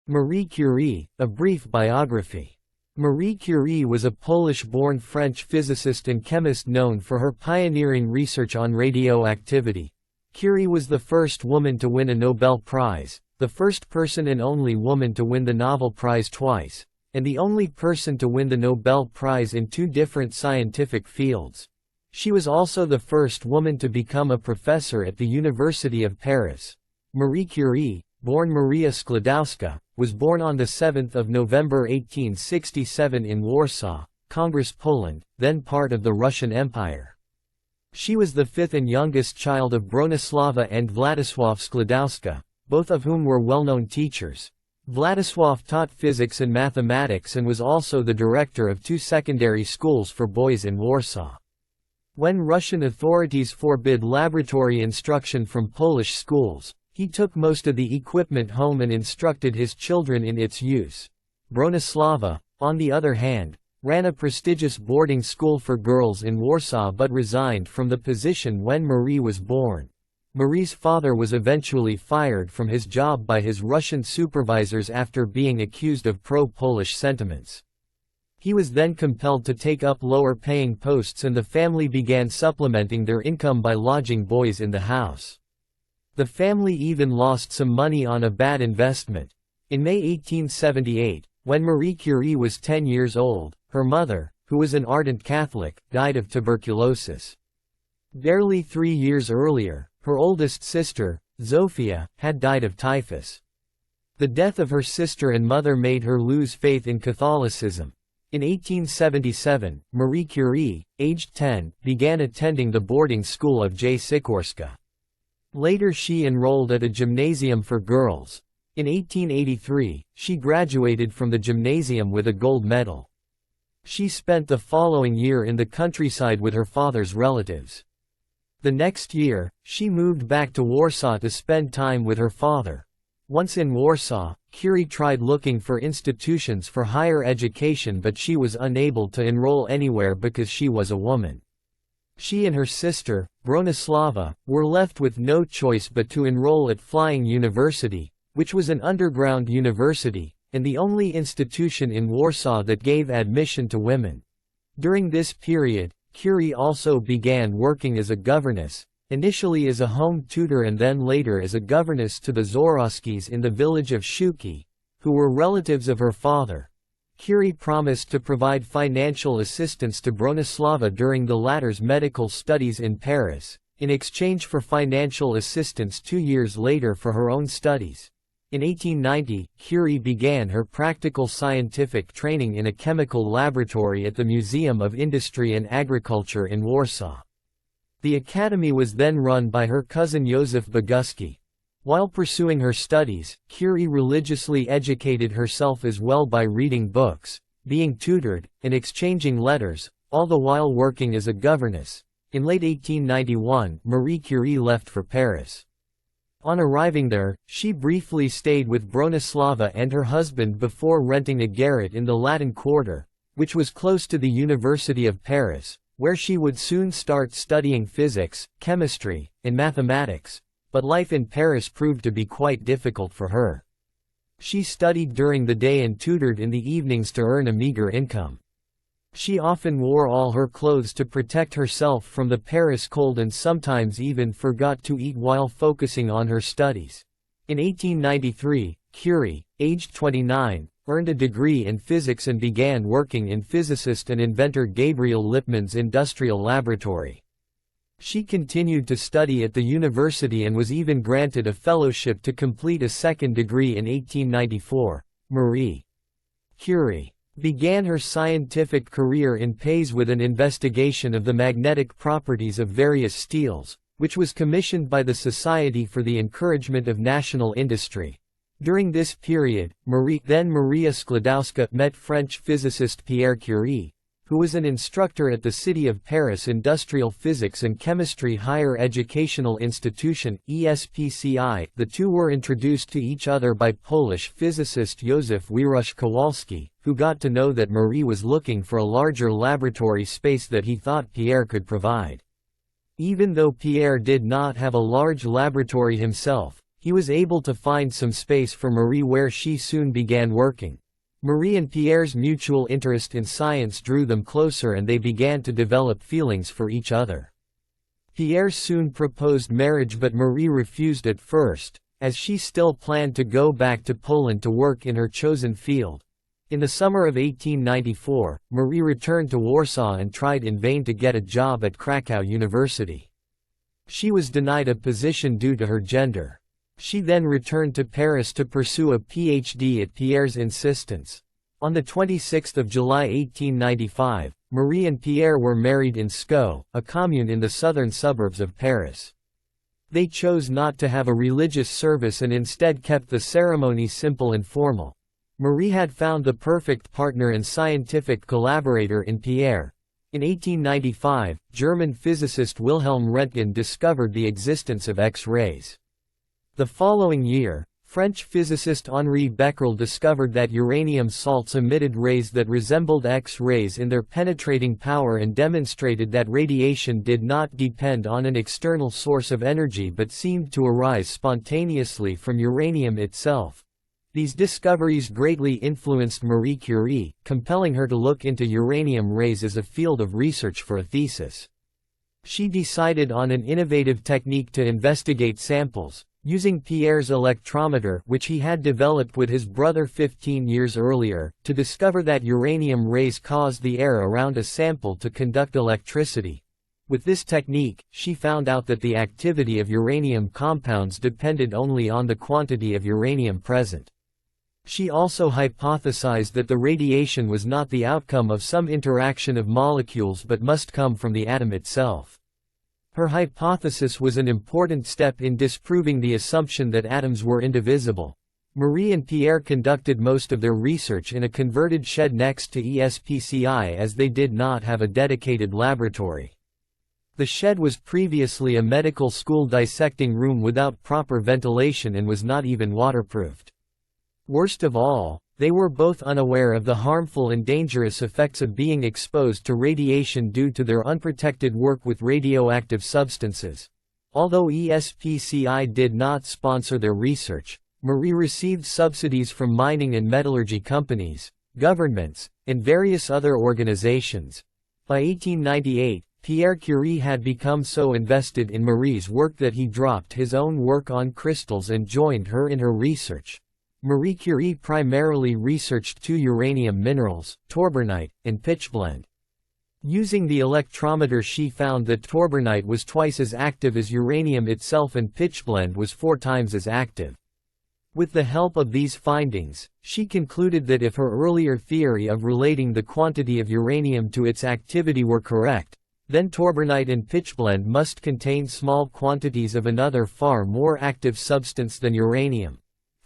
Marie Curie, a brief biography. Marie Curie was a Polish-born French physicist and chemist known for her pioneering research on radioactivity. Curie was the first woman to win a Nobel Prize, the first person and only woman to win the Nobel Prize twice, and the only person to win the Nobel Prize in two different scientific fields. She was also the first woman to become a professor at the University of Paris. Marie Curie, born Maria Sklodowska, was born on 7 November 1867 in Warsaw, Congress, Poland, then part of the Russian Empire. She was the fifth and youngest child of Bronislawa and Władysław Sklodowska, both of whom were well-known teachers. Władysław taught physics and mathematics and was also the director of two secondary schools for boys in Warsaw. When Russian authorities forbid laboratory instruction from Polish schools, he took most of the equipment home and instructed his children in its use. Bronislawa, on the other hand, ran a prestigious boarding school for girls in Warsaw but resigned from the position when Marie was born. Marie's father was eventually fired from his job by his Russian supervisors after being accused of pro-Polish sentiments. He was then compelled to take up lower-paying posts and the family began supplementing their income by lodging boys in the house. The family even lost some money on a bad investment. In May 1878, when Marie Curie was 10 years old, her mother, who was an ardent Catholic, died of tuberculosis. Barely 3 years earlier, her oldest sister, Zofia, had died of typhus. The death of her sister and mother made her lose faith in Catholicism. In 1877, Marie Curie, aged 10, began attending the boarding school of J. Sikorska. Later she enrolled at a gymnasium for girls. In 1883, she graduated from the gymnasium with a gold medal. She spent the following year in the countryside with her father's relatives. The next year, she moved back to Warsaw to spend time with her father. Once in Warsaw, Curie tried looking for institutions for higher education but she was unable to enroll anywhere because she was a woman. She and her sister, Bronislawa, were left with no choice but to enroll at Flying University, which was an underground university, and the only institution in Warsaw that gave admission to women. During this period, Curie also began working as a governess, initially as a home tutor and then later as a governess to the Zorowskis in the village of Shuki, who were relatives of her father. Curie promised to provide financial assistance to Bronislawa during the latter's medical studies in Paris, in exchange for financial assistance 2 years later for her own studies. In 1890, Curie began her practical scientific training in a chemical laboratory at the Museum of Industry and Agriculture in Warsaw. The academy was then run by her cousin Józef Boguski. While pursuing her studies, Curie religiously educated herself as well by reading books, being tutored, and exchanging letters, all the while working as a governess. In late 1891, Marie Curie left for Paris. On arriving there, she briefly stayed with Bronislawa and her husband before renting a garret in the Latin Quarter, which was close to the University of Paris, where she would soon start studying physics, chemistry, and mathematics. But life in Paris proved to be quite difficult for her. She studied during the day and tutored in the evenings to earn a meager income. She often wore all her clothes to protect herself from the Paris cold and sometimes even forgot to eat while focusing on her studies. In 1893, Curie, aged 29, earned a degree in physics and began working in physicist and inventor Gabriel Lippmann's industrial laboratory. She continued to study at the university and was even granted a fellowship to complete a second degree in 1894. Marie Curie began her scientific career in Paris with an investigation of the magnetic properties of various steels, which was commissioned by the Society for the Encouragement of National Industry. During this period, Maria Sklodowska met French physicist Pierre Curie, who was an instructor at the City of Paris Industrial Physics and Chemistry Higher Educational Institution, ESPCI. The two were introduced to each other by Polish physicist Józef Wierusz Kowalski, who got to know that Marie was looking for a larger laboratory space that he thought Pierre could provide. Even though Pierre did not have a large laboratory himself, He was able to find some space for Marie where she soon began working. Marie and Pierre's mutual interest in science drew them closer and they began to develop feelings for each other. Pierre soon proposed marriage but Marie refused at first, as she still planned to go back to Poland to work in her chosen field. In the summer of 1894, Marie returned to Warsaw and tried in vain to get a job at Krakow University. She was denied a position due to her gender. She then returned to Paris to pursue a PhD at Pierre's insistence. On 26 July 1895, Marie and Pierre were married in Sceaux, a commune in the southern suburbs of Paris. They chose not to have a religious service and instead kept the ceremony simple and formal. Marie had found the perfect partner and scientific collaborator in Pierre. In 1895, German physicist Wilhelm Röntgen discovered the existence of X-rays. The following year, French physicist Henri Becquerel discovered that uranium salts emitted rays that resembled X-rays in their penetrating power and demonstrated that radiation did not depend on an external source of energy but seemed to arise spontaneously from uranium itself. These discoveries greatly influenced Marie Curie, compelling her to look into uranium rays as a field of research for a thesis. She decided on an innovative technique to investigate samples, using Pierre's electrometer, which he had developed with his brother 15 years earlier, to discover that uranium rays caused the air around a sample to conduct electricity. With this technique, she found out that the activity of uranium compounds depended only on the quantity of uranium present. She also hypothesized that the radiation was not the outcome of some interaction of molecules but must come from the atom itself. Her hypothesis was an important step in disproving the assumption that atoms were indivisible. Marie and Pierre conducted most of their research in a converted shed next to ESPCI as they did not have a dedicated laboratory. The shed was previously a medical school dissecting room without proper ventilation and was not even waterproofed. Worst of all, they were both unaware of the harmful and dangerous effects of being exposed to radiation due to their unprotected work with radioactive substances. Although ESPCI did not sponsor their research, Marie received subsidies from mining and metallurgy companies, governments, and various other organizations. By 1898, Pierre Curie had become so invested in Marie's work that he dropped his own work on crystals and joined her in her research. Marie Curie primarily researched two uranium minerals, torbernite and pitchblende. Using the electrometer she found that torbernite was twice as active as uranium itself and pitchblende was 4 times as active. With the help of these findings, she concluded that if her earlier theory of relating the quantity of uranium to its activity were correct, then torbernite and pitchblende must contain small quantities of another far more active substance than uranium.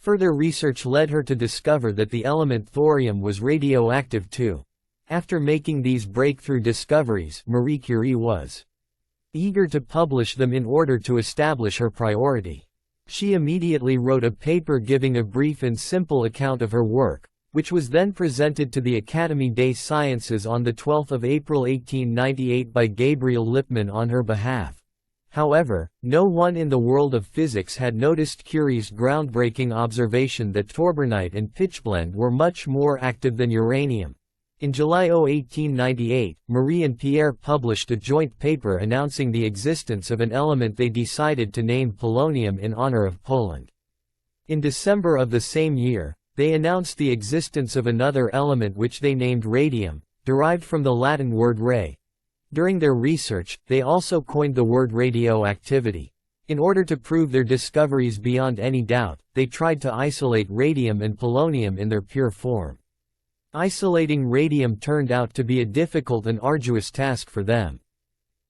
Further research led her to discover that the element thorium was radioactive too. After making these breakthrough discoveries, Marie Curie was eager to publish them in order to establish her priority. She immediately wrote a paper giving a brief and simple account of her work, which was then presented to the Académie des Sciences on 12 April 1898 by Gabriel Lippmann on her behalf. However, no one in the world of physics had noticed Curie's groundbreaking observation that torbernite and pitchblende were much more active than uranium. In July 1898, Marie and Pierre published a joint paper announcing the existence of an element they decided to name polonium in honor of Poland. In December of the same year, they announced the existence of another element which they named radium, derived from the Latin word re. During their research, they also coined the word radioactivity. In order to prove their discoveries beyond any doubt, they tried to isolate radium and polonium in their pure form. Isolating radium turned out to be a difficult and arduous task for them.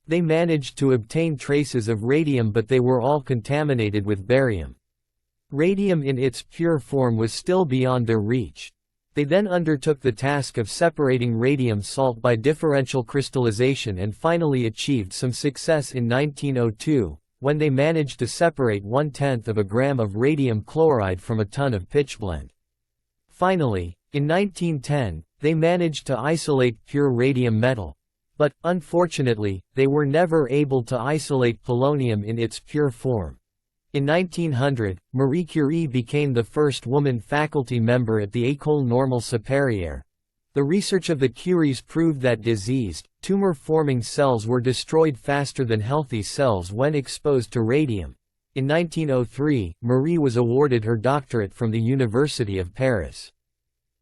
They managed to obtain traces of radium but they were all contaminated with barium. Radium in its pure form was still beyond their reach. They then undertook the task of separating radium salt by differential crystallization and finally achieved some success in 1902, when they managed to separate 1/10 of a gram of radium chloride from a ton of pitchblende. Finally, in 1910, they managed to isolate pure radium metal. But, unfortunately, they were never able to isolate polonium in its pure form. In 1900, Marie Curie became the first woman faculty member at the École Normale Supérieure. The research of the Curies proved that diseased, tumor-forming cells were destroyed faster than healthy cells when exposed to radium. In 1903, Marie was awarded her doctorate from the University of Paris.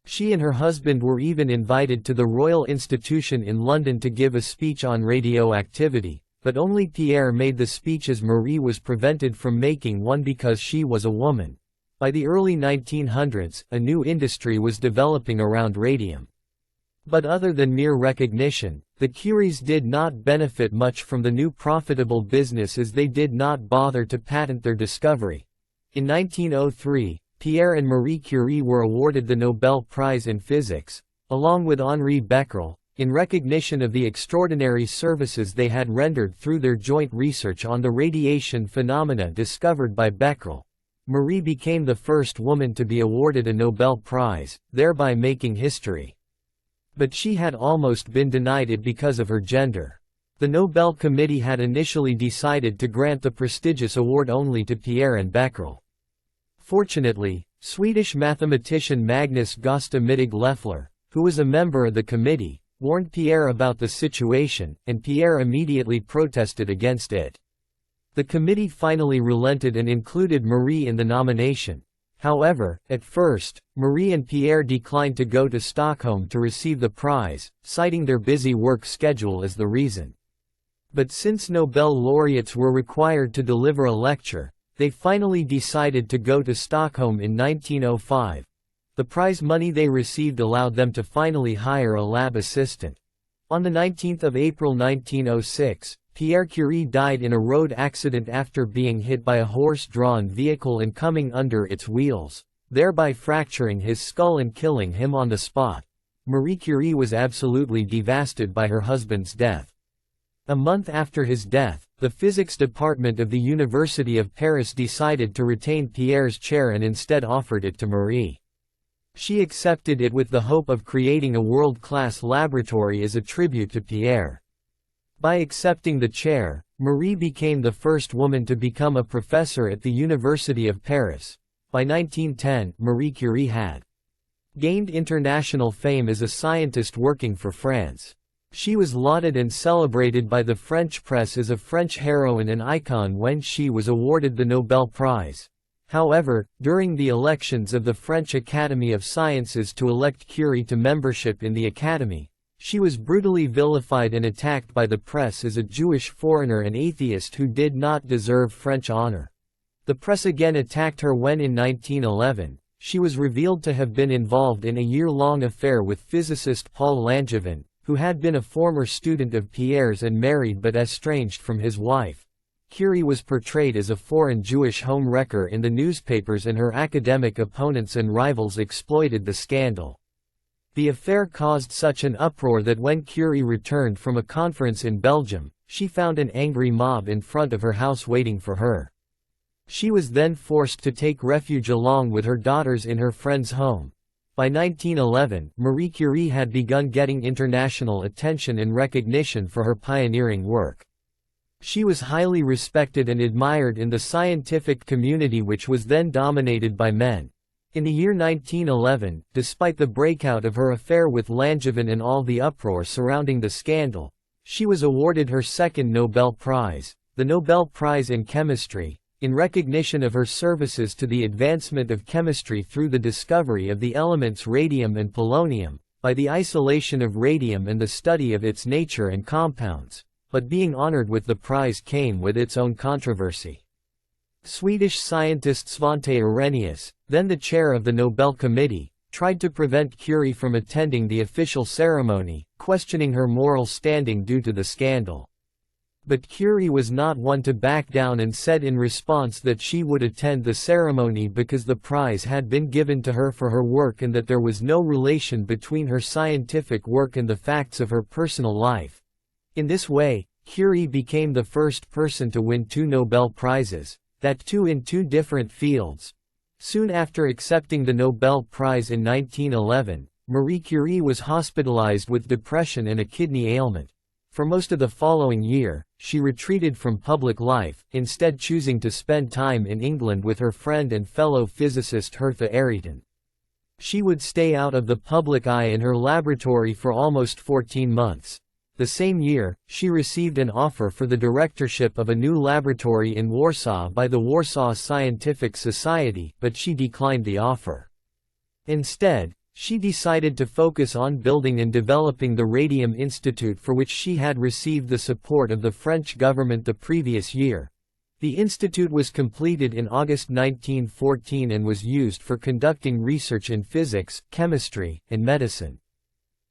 She and her husband were even invited to the Royal Institution in London to give a speech on radioactivity, but only Pierre made the speech as Marie was prevented from making one because she was a woman. By the early 1900s, a new industry was developing around radium. But other than mere recognition, the Curies did not benefit much from the new profitable business as they did not bother to patent their discovery. In 1903, Pierre and Marie Curie were awarded the Nobel Prize in Physics, along with Henri Becquerel, in recognition of the extraordinary services they had rendered through their joint research on the radiation phenomena discovered by Becquerel. Marie became the first woman to be awarded a Nobel Prize, thereby making history. But she had almost been denied it because of her gender. The Nobel Committee had initially decided to grant the prestigious award only to Pierre and Becquerel. Fortunately, Swedish mathematician Magnus Gösta Mittag Leffler, who was a member of the committee, warned Pierre about the situation, and Pierre immediately protested against it. The committee finally relented and included Marie in the nomination. However, at first, Marie and Pierre declined to go to Stockholm to receive the prize, citing their busy work schedule as the reason. But since Nobel laureates were required to deliver a lecture, they finally decided to go to Stockholm in 1905. The prize money they received allowed them to finally hire a lab assistant. On the 19th of April 1906, Pierre Curie died in a road accident after being hit by a horse-drawn vehicle and coming under its wheels, thereby fracturing his skull and killing him on the spot. Marie Curie was absolutely devastated by her husband's death. A month after his death, the physics department of the University of Paris decided to retain Pierre's chair and instead offered it to Marie. She accepted it with the hope of creating a world-class laboratory as a tribute to Pierre. By accepting the chair, Marie became the first woman to become a professor at the University of Paris. By 1910, Marie Curie had gained international fame as a scientist working for France. She was lauded and celebrated by the French press as a French heroine and icon when she was awarded the Nobel Prize. However, during the elections of the French Academy of Sciences to elect Curie to membership in the Academy, she was brutally vilified and attacked by the press as a Jewish foreigner and atheist who did not deserve French honor. The press again attacked her when in 1911, she was revealed to have been involved in a year-long affair with physicist Paul Langevin, who had been a former student of Pierre's and married but estranged from his wife. Curie was portrayed as a foreign Jewish homewrecker in the newspapers and her academic opponents and rivals exploited the scandal. The affair caused such an uproar that when Curie returned from a conference in Belgium, she found an angry mob in front of her house waiting for her. She was then forced to take refuge along with her daughters in her friend's home. By 1911, Marie Curie had begun getting international attention and recognition for her pioneering work. She was highly respected and admired in the scientific community, which was then dominated by men. In the year 1911, despite the breakout of her affair with Langevin and all the uproar surrounding the scandal, she was awarded her second Nobel Prize, the Nobel Prize in Chemistry, in recognition of her services to the advancement of chemistry through the discovery of the elements radium and polonium, by the isolation of radium and the study of its nature and compounds. But being honored with the prize came with its own controversy. Swedish scientist Svante Arrhenius, then the chair of the Nobel Committee, tried to prevent Curie from attending the official ceremony, questioning her moral standing due to the scandal. But Curie was not one to back down and said in response that she would attend the ceremony because the prize had been given to her for her work and that there was no relation between her scientific work and the facts of her personal life. In this way, Curie became the first person to win 2 Nobel Prizes, that too in 2 different fields. Soon after accepting the Nobel Prize in 1911, Marie Curie was hospitalized with depression and a kidney ailment. For most of the following year, she retreated from public life, instead choosing to spend time in England with her friend and fellow physicist Hertha Ayrton. She would stay out of the public eye in her laboratory for almost 14 months. The same year, she received an offer for the directorship of a new laboratory in Warsaw by the Warsaw Scientific Society, but she declined the offer. Instead, she decided to focus on building and developing the Radium Institute, for which she had received the support of the French government the previous year. The institute was completed in August 1914 and was used for conducting research in physics, chemistry, and medicine.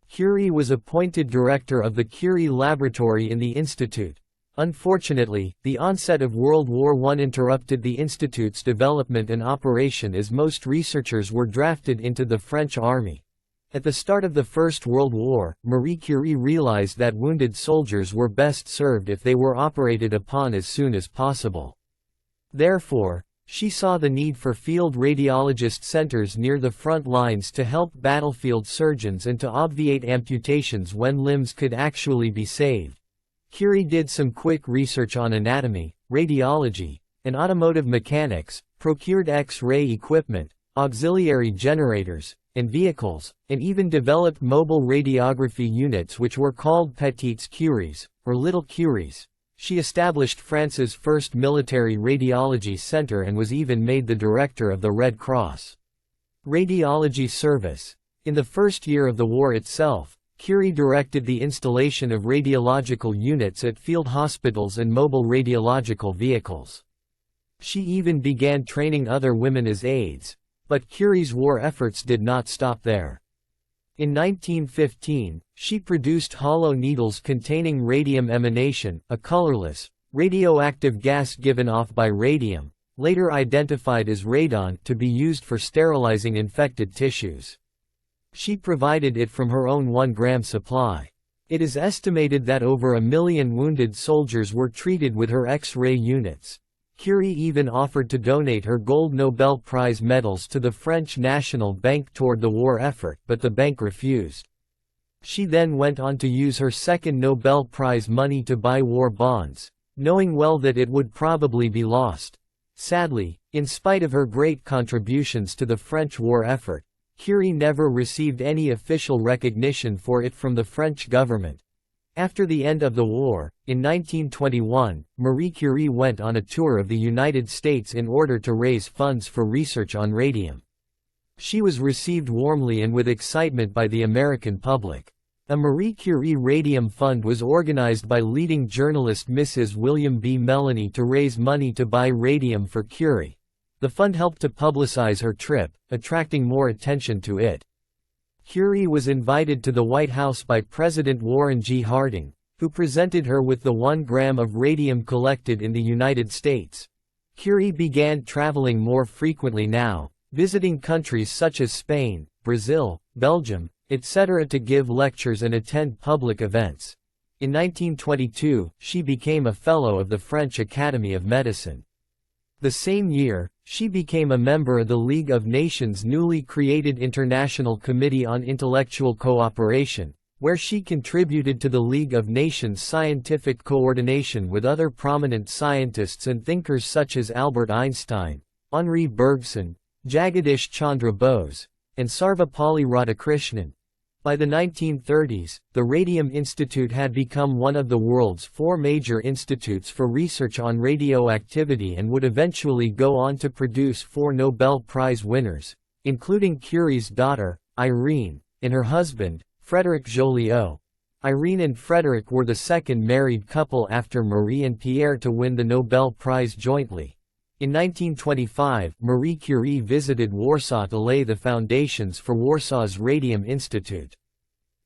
Curie was appointed director of the Curie Laboratory in the institute. Unfortunately, the onset of World War I interrupted the institute's development and operation, as most researchers were drafted into the French army. At the start of the First World War, Marie Curie realized that wounded soldiers were best served if they were operated upon as soon as possible. Therefore, she saw the need for field radiologist centers near the front lines to help battlefield surgeons and to obviate amputations when limbs could actually be saved. Curie did some quick research on anatomy, radiology, and automotive mechanics, procured X-ray equipment, auxiliary generators, and vehicles, and even developed mobile radiography units which were called Petites Curies, or Little Curies. She established France's first military radiology center and was even made the director of the Red Cross Radiology Service. In the first year of the war itself, Curie directed the installation of radiological units at field hospitals and mobile radiological vehicles. She even began training other women as aides. But Curie's war efforts did not stop there. In 1915, she produced hollow needles containing radium emanation, a colorless, radioactive gas given off by radium, later identified as radon, to be used for sterilizing infected tissues. She provided it from her own 1-gram supply. It is estimated that over 1 million wounded soldiers were treated with her X-ray units. Curie even offered to donate her gold Nobel Prize medals to the French National Bank toward the war effort, but the bank refused. She then went on to use her second Nobel Prize money to buy war bonds, knowing well that it would probably be lost. Sadly, in spite of her great contributions to the French war effort, Curie never received any official recognition for it from the French government. After the end of the war, in 1921, Marie Curie went on a tour of the United States in order to raise funds for research on radium. She was received warmly and with excitement by the American public. A Marie Curie Radium Fund was organized by leading journalist Mrs. William B. Melanie to raise money to buy radium for Curie. The fund helped to publicize her trip, attracting more attention to it. Curie was invited to the White House by President Warren G. Harding, who presented her with the 1 gram of radium collected in the United States. Curie began traveling more frequently now, visiting countries such as Spain, Brazil, Belgium, etc. to give lectures and attend public events. In 1922, she became a Fellow of the French Academy of Medicine. The same year, she became a member of the League of Nations' newly created International Committee on Intellectual Cooperation, where she contributed to the League of Nations' scientific coordination with other prominent scientists and thinkers such as Albert Einstein, Henri Bergson, Jagadish Chandra Bose, and Sarvepalli Radhakrishnan. By the 1930s, the Radium Institute had become one of the world's 4 major institutes for research on radioactivity and would eventually go on to produce 4 Nobel Prize winners, including Curie's daughter, Irene, and her husband, Frédéric Joliot. Irene and Frédéric were the second married couple after Marie and Pierre to win the Nobel Prize jointly. In 1925, Marie Curie visited Warsaw to lay the foundations for Warsaw's Radium Institute.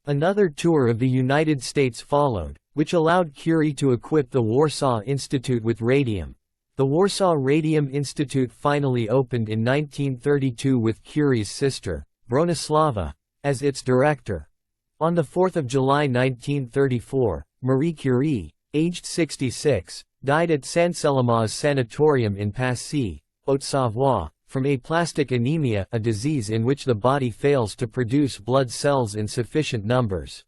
Another tour of the United States followed, which allowed Curie to equip the Warsaw Institute with radium. The Warsaw Radium Institute finally opened in 1932 with Curie's sister, Bronislawa, as its director. On 4 July 1934, Marie Curie, aged 66, died at Saint-Célimas Sanatorium in Passy, Haute-Savoie, from aplastic anemia, a disease in which the body fails to produce blood cells in sufficient numbers.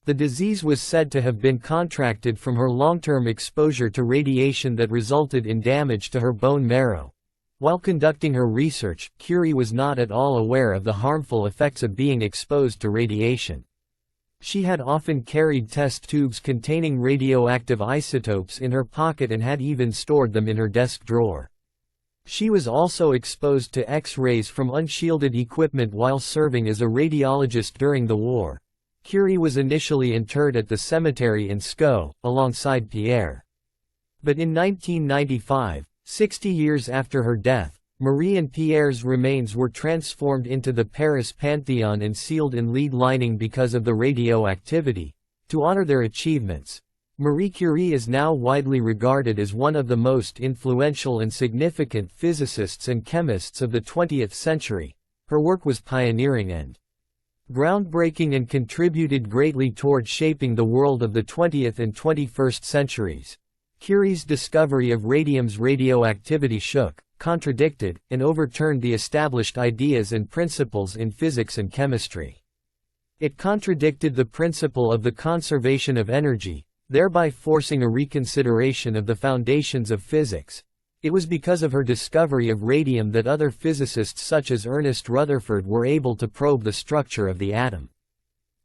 The disease was said to have been contracted from her long-term exposure to radiation that resulted in damage to her bone marrow. While conducting her research, Curie was not at all aware of the harmful effects of being exposed to radiation. She had often carried test tubes containing radioactive isotopes in her pocket and had even stored them in her desk drawer. She was also exposed to X-rays from unshielded equipment while serving as a radiologist during the war. Curie was initially interred at the cemetery in Sceaux, alongside Pierre. But in 1995, 60 years after her death, Marie and Pierre's remains were transformed into the Paris Pantheon and sealed in lead lining because of the radioactivity. To honor their achievements, Marie Curie is now widely regarded as one of the most influential and significant physicists and chemists of the 20th century. Her work was pioneering and groundbreaking and contributed greatly toward shaping the world of the 20th and 21st centuries. Curie's discovery of radium's radioactivity shook, contradicted, and overturned the established ideas and principles in physics and chemistry. It contradicted the principle of the conservation of energy, thereby forcing a reconsideration of the foundations of physics. It was because of her discovery of radium that other physicists such as Ernest Rutherford were able to probe the structure of the atom.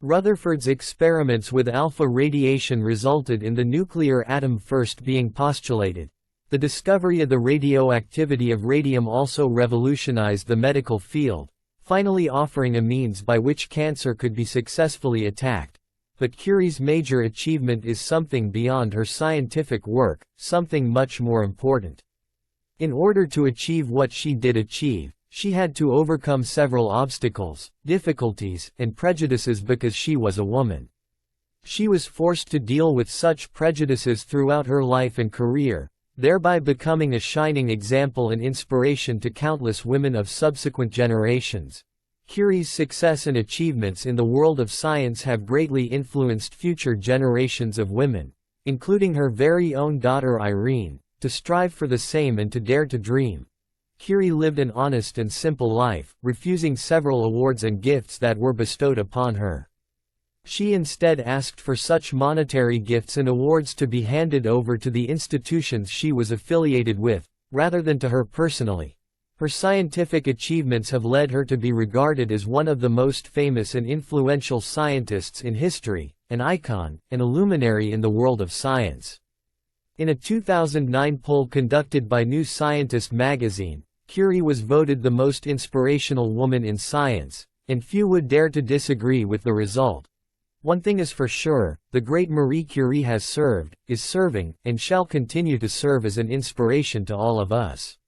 Rutherford's experiments with alpha radiation resulted in the nuclear atom first being postulated. The discovery of the radioactivity of radium also revolutionized the medical field, finally offering a means by which cancer could be successfully attacked. But Curie's major achievement is something beyond her scientific work, something much more important. In order to achieve what she did achieve, she had to overcome several obstacles, difficulties, and prejudices because she was a woman. She was forced to deal with such prejudices throughout her life and career, thereby becoming a shining example and inspiration to countless women of subsequent generations. Curie's success and achievements in the world of science have greatly influenced future generations of women, including her very own daughter Irene, to strive for the same and to dare to dream. Curie lived an honest and simple life, refusing several awards and gifts that were bestowed upon her. She instead asked for such monetary gifts and awards to be handed over to the institutions she was affiliated with, rather than to her personally. Her scientific achievements have led her to be regarded as one of the most famous and influential scientists in history, an icon, and a luminary in the world of science. In a 2009 poll conducted by New Scientist magazine, Curie was voted the most inspirational woman in science, and few would dare to disagree with the result. One thing is for sure, the great Marie Curie has served, is serving, and shall continue to serve as an inspiration to all of us.